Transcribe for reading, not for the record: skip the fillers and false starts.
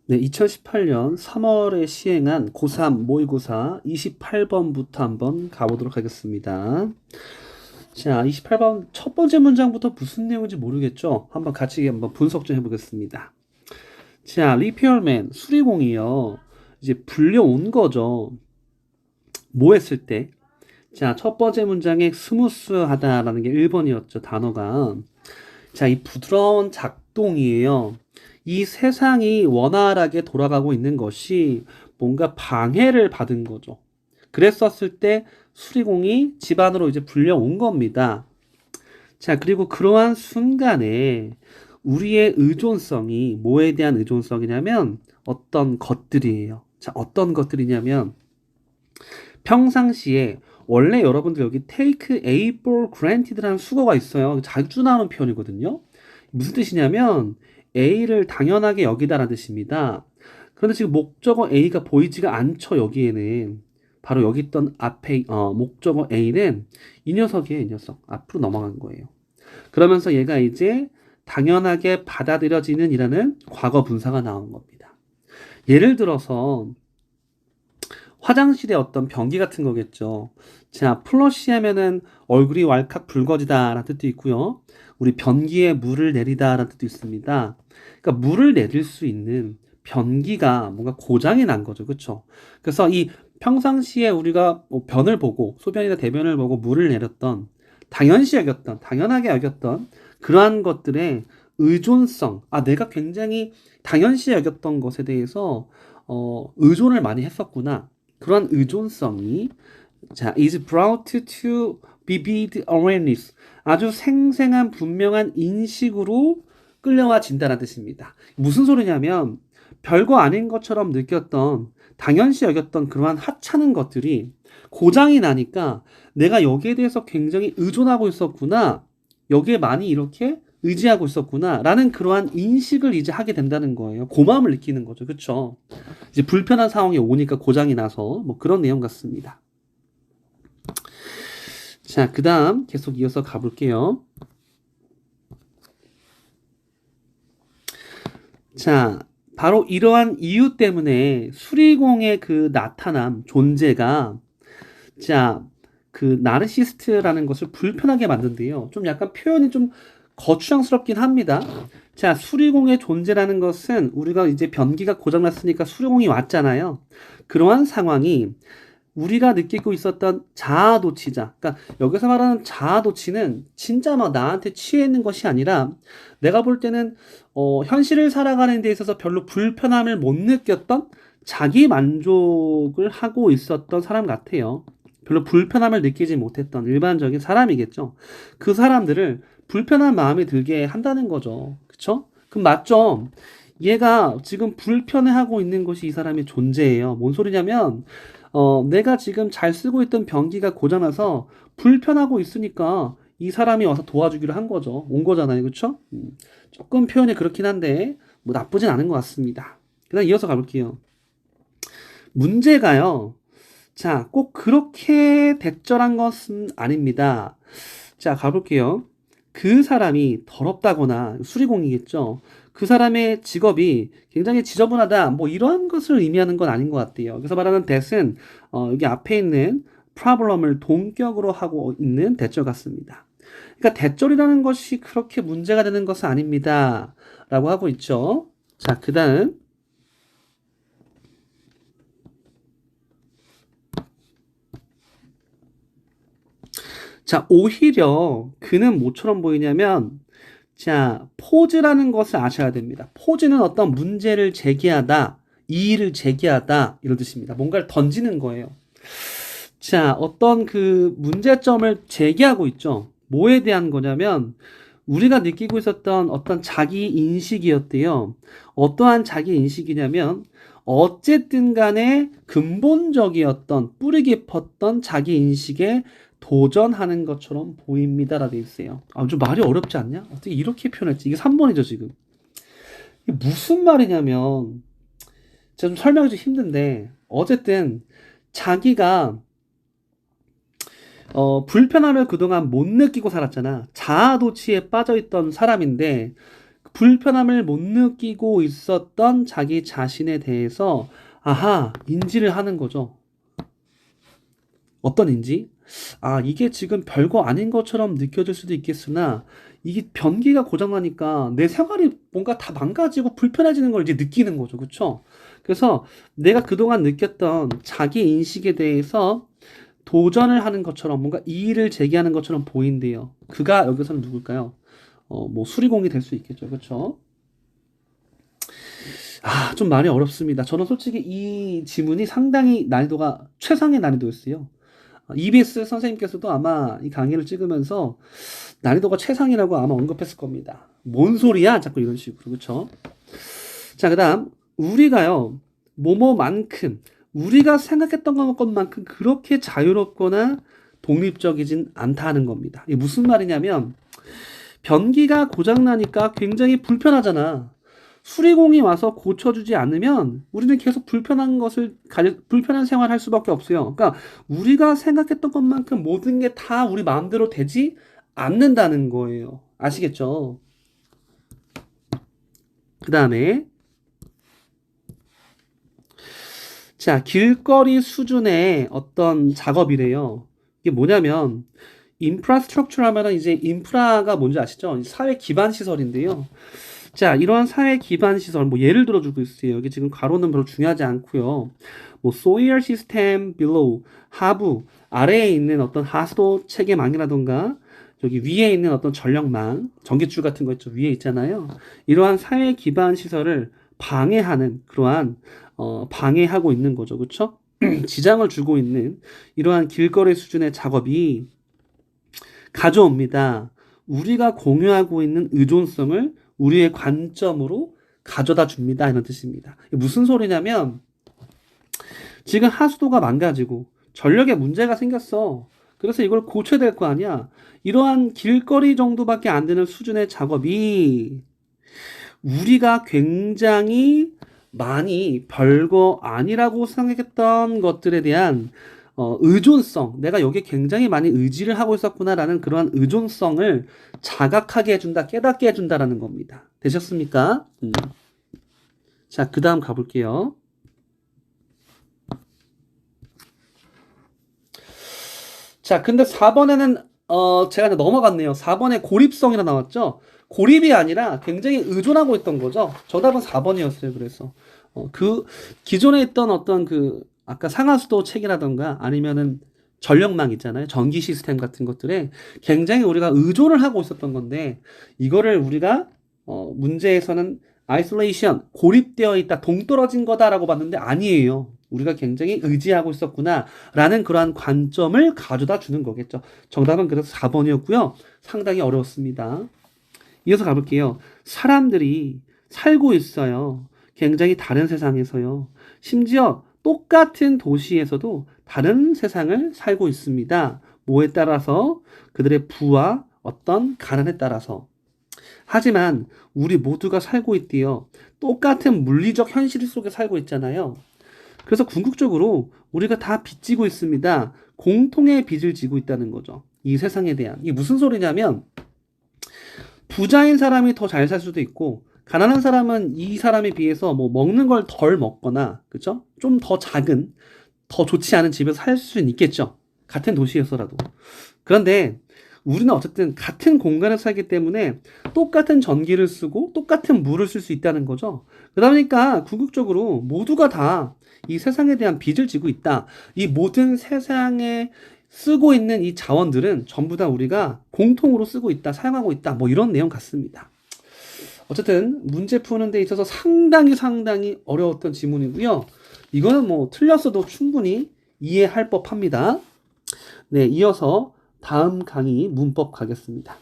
네, 2018년 3월에 시행한 고3 모의고사 28번부터 한번 가보도록 하겠습니다. 자, 28번 첫 번째 문장부터 무슨 내용인지 모르겠죠? 한번 같이 한번 분석 좀 해보겠습니다. 자, 리페어맨, 수리공이요. 이제 불려온 거죠. 뭐 했을 때? 자, 첫 번째 문장에 스무스하다라는 게 1번이었죠, 단어가. 자, 이 부드러운 작동이에요. 이 세상이 원활하게 돌아가고 있는 것이 뭔가 방해를 받은 거죠. 그랬었을 때 수리공이 집안으로 이제 불려온 겁니다. 자, 그리고 그러한 순간에 우리의 의존성이 뭐에 대한 의존성이냐면 어떤 것들이에요. 자, 어떤 것들이냐면 평상시에 원래 여러분들 여기 take A for granted라는 수거가 있어요. 자주 나오는 표현이거든요. 무슨 뜻이냐면 A를 당연하게 여기다라는 뜻입니다. 그런데 지금 목적어 A가 보이지가 않죠. 여기에는 바로 여기 있던 앞에 목적어 A는 이 녀석이에요. 이 녀석 앞으로 넘어간 거예요. 그러면서 얘가 이제 당연하게 받아들여지는 이라는 과거 분사가 나온 겁니다. 예를 들어서 화장실에 어떤 변기 같은 거겠죠. 자, 플러시 하면은 얼굴이 왈칵 붉어지다라는 뜻도 있고요. 우리 변기에 물을 내리다라는 뜻도 있습니다. 그러니까 물을 내릴 수 있는 변기가 뭔가 고장이 난 거죠. 그렇죠? 그래서 이 평상시에 우리가 뭐 변을 보고 소변이나 대변을 보고 물을 내렸던 당연시 여겼던 당연하게 여겼던 그러한 것들의 의존성, 내가 굉장히 당연시 여겼던 것에 대해서 의존을 많이 했었구나. 그런 의존성이 자, is brought to vivid awareness. 아주 생생한 분명한 인식으로 끌려와진다는 뜻입니다. 무슨 소리냐면 별거 아닌 것처럼 느꼈던 당연시 여겼던 그러한 하찮은 것들이 고장이 나니까 내가 여기에 대해서 굉장히 의존하고 있었구나. 여기에 많이 이렇게 의지하고 있었구나. 라는 그러한 인식을 이제 하게 된다는 거예요. 고마움을 느끼는 거죠. 그쵸? 이제 불편한 상황이 오니까 고장이 나서 뭐 그런 내용 같습니다. 자, 그 다음 계속 이어서 가볼게요. 자, 바로 이러한 이유 때문에 수리공의 그 나타남, 존재가 자, 그 나르시스트라는 것을 불편하게 만든대요. 좀 약간 표현이 좀 거추장스럽긴 합니다. 자, 수리공의 존재라는 것은 우리가 이제 변기가 고장났으니까 수리공이 왔잖아요. 그러한 상황이 우리가 느끼고 있었던 자아도취자. 그러니까 여기서 말하는 자아도취는 진짜 막 나한테 취해 있는 것이 아니라 내가 볼 때는 현실을 살아가는 데 있어서 별로 불편함을 못 느꼈던 자기 만족을 하고 있었던 사람 같아요. 별로 불편함을 느끼지 못했던 일반적인 사람이겠죠. 그 사람들을 불편한 마음이 들게 한다는 거죠. 그쵸? 그럼 맞죠? 얘가 지금 불편해하고 있는 것이 이 사람의 존재예요. 뭔 소리냐면 내가 지금 잘 쓰고 있던 변기가 고장나서 불편하고 있으니까 이 사람이 와서 도와주기로 한 거죠. 온 거잖아요. 그쵸? 조금 표현이 그렇긴 한데, 뭐 나쁘진 않은 것 같습니다. 그 다음 이어서 가볼게요. 문제가요. 자, 꼭 그렇게 대절한 것은 아닙니다. 자, 가볼게요. 그 사람이 더럽다거나 수리공이겠죠. 그 사람의 직업이 굉장히 지저분하다. 뭐 이런 것을 의미하는 건 아닌 것 같아요. 그래서 말하는 that은 여기 앞에 있는 problem을 동격으로 하고 있는 대절 같습니다. 그러니까 대절이라는 것이 그렇게 문제가 되는 것은 아닙니다. 라고 하고 있죠. 자, 그 다음. 자, 오히려 그는 뭐처럼 보이냐면 자, 포즈라는 것을 아셔야 됩니다. 포즈는 어떤 문제를 제기하다, 이의를 제기하다, 이런 뜻입니다. 뭔가를 던지는 거예요. 자, 어떤 그 문제점을 제기하고 있죠. 뭐에 대한 거냐면, 우리가 느끼고 있었던 어떤 자기 인식이었대요. 어떠한 자기 인식이냐면, 어쨌든 간에 근본적이었던, 뿌리 깊었던 자기 인식에 도전하는 것처럼 보입니다라고 되어 있어요. 좀 말이 어렵지 않냐? 어떻게 이렇게 표현했지? 이게 3번이죠, 지금. 이게 무슨 말이냐면, 제가 좀 설명이 좀 힘든데, 어쨌든, 자기가 불편함을 그동안 못 느끼고 살았잖아. 자아도취에 빠져있던 사람인데 불편함을 못 느끼고 있었던 자기 자신에 대해서 인지를 하는 거죠. 어떤 인지? 이게 지금 별거 아닌 것처럼 느껴질 수도 있겠으나 이게 변기가 고장나니까 내 생활이 뭔가 다 망가지고 불편해지는 걸 이제 느끼는 거죠. 그쵸? 그래서 내가 그동안 느꼈던 자기 인식에 대해서 도전을 하는 것처럼 뭔가 이의를 제기하는 것처럼 보인대요. 그가 여기서는 누굴까요? 뭐 수리공이 될 수 있겠죠. 그쵸? 좀 말이 어렵습니다. 저는 솔직히 이 지문이 상당히 난이도가 최상의 난이도였어요. EBS 선생님께서도 아마 이 강의를 찍으면서 난이도가 최상이라고 아마 언급했을 겁니다. 뭔 소리야? 자꾸 이런 식으로. 그쵸? 자, 그 다음, 우리가요, 뭐뭐만큼, 우리가 생각했던 것만큼 그렇게 자유롭거나 독립적이진 않다는 겁니다. 이게 무슨 말이냐면, 변기가 고장나니까 굉장히 불편하잖아. 수리공이 와서 고쳐주지 않으면 우리는 계속 불편한 생활을 할 수밖에 없어요. 그러니까 우리가 생각했던 것만큼 모든 게 다 우리 마음대로 되지 않는다는 거예요. 아시겠죠? 그 다음에 자, 길거리 수준의 어떤 작업이래요. 이게 뭐냐면 인프라스트럭처 하면은 이제 인프라가 뭔지 아시죠? 사회 기반 시설인데요. 자, 이러한 사회 기반 시설, 뭐 예를 들어주고 있어요. 여기 지금 가로는 별로 중요하지 않고요. 뭐 soil system below, 하부, 아래에 있는 어떤 하수도 체계망이라던가 여기 위에 있는 어떤 전력망, 전기줄 같은 거 있죠. 위에 있잖아요. 이러한 사회 기반 시설을 방해하는 그러한 방해하고 있는 거죠. 그렇죠? 지장을 주고 있는 이러한 길거리 수준의 작업이 가져옵니다. 우리가 공유하고 있는 의존성을 우리의 관점으로 가져다 줍니다. 이런 뜻입니다. 무슨 소리냐면 지금 하수도가 망가지고 전력에 문제가 생겼어. 그래서 이걸 고쳐야 될 거 아니야. 이러한 길거리 정도밖에 안 되는 수준의 작업이 우리가 굉장히 많이 별거 아니라고 생각했던 것들에 대한 의존성, 내가 여기에 굉장히 많이 의지를 하고 있었구나라는 그러한 의존성을 자각하게 해준다, 깨닫게 해준다라는 겁니다. 되셨습니까? 자, 그 다음 가볼게요. 자, 근데 4번에는 제가 이제 넘어갔네요. 4번에 고립성이라 나왔죠? 고립이 아니라 굉장히 의존하고 있던 거죠. 정답은 4번이었어요. 그래서 그 기존에 있던 어떤 아까 상하수도 체계라던가 아니면은 전력망 있잖아요. 전기 시스템 같은 것들에 굉장히 우리가 의존을 하고 있었던 건데 이거를 우리가 문제에서는 아이솔레이션, 고립되어 있다, 동떨어진 거다라고 봤는데 아니에요. 우리가 굉장히 의지하고 있었구나 라는 그러한 관점을 가져다 주는 거겠죠. 정답은 그래서 4번이었고요. 상당히 어려웠습니다. 이어서 가볼게요. 사람들이 살고 있어요. 굉장히 다른 세상에서요. 심지어 똑같은 도시에서도 다른 세상을 살고 있습니다. 뭐에 따라서? 그들의 부와 어떤 가난에 따라서. 하지만 우리 모두가 살고 있대요. 똑같은 물리적 현실 속에 살고 있잖아요. 그래서 궁극적으로 우리가 다 빚지고 있습니다. 공통의 빚을 지고 있다는 거죠. 이 세상에 대한. 이게 무슨 소리냐면 부자인 사람이 더 잘 살 수도 있고 가난한 사람은 이 사람에 비해서 뭐 먹는 걸 덜 먹거나 그쵸? 좀 더 작은 더 좋지 않은 집에서 살 수는 있겠죠. 같은 도시에서라도. 그런데 우리는 어쨌든 같은 공간에 살기 때문에 똑같은 전기를 쓰고 똑같은 물을 쓸 수 있다는 거죠. 그러니까 궁극적으로 모두가 다 이 세상에 대한 빚을 지고 있다. 이 모든 세상에 쓰고 있는 이 자원들은 전부 다 우리가 공통으로 쓰고 있다, 사용하고 있다. 뭐 이런 내용 같습니다. 어쨌든 문제 푸는 데 있어서 상당히 어려웠던 지문이고요. 이거는 뭐 틀렸어도 충분히 이해할 법합니다. 네, 이어서 다음 강의 문법 가겠습니다.